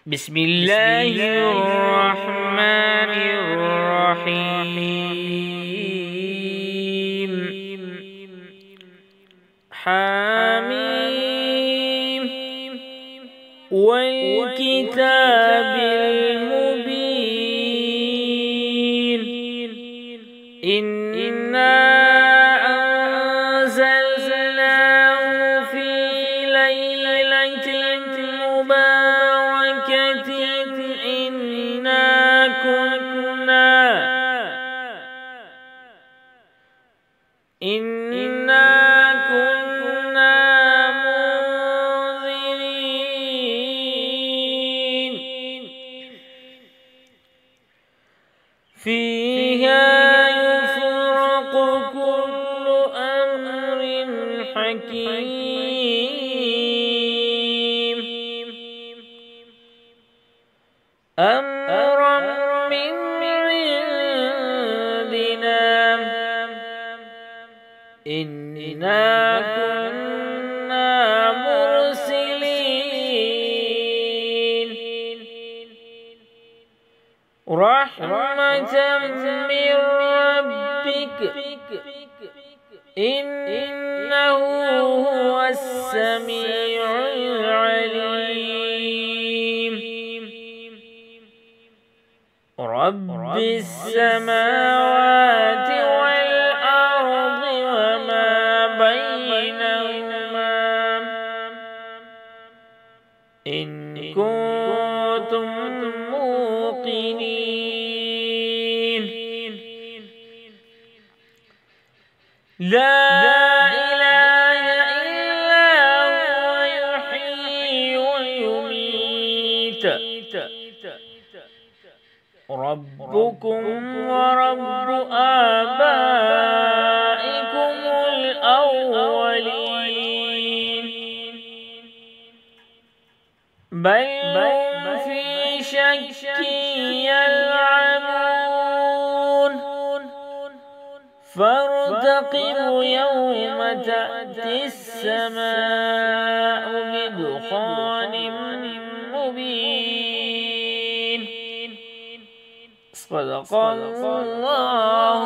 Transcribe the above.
بسم الله الرحمن الرحيم. حميم والكتاب المبين. إنا أنزلناه في ليلة مباركة إنا كنا منذرين. فيها يفرق كل أمر حكيم أمرا من عندنا إنا كنا مرسلين. رحمة من ربك إنه هو السميع العليم. رب السماوات والأرض وما بينهما إن كنتم موقنين. لا إله إلا هو يحيي ويميت. ربكم ورب آبائكم الأولين بل هم في شك يلعبون. فارتقبوا يوم تأتي السماء بدخان مبين. صدق الله.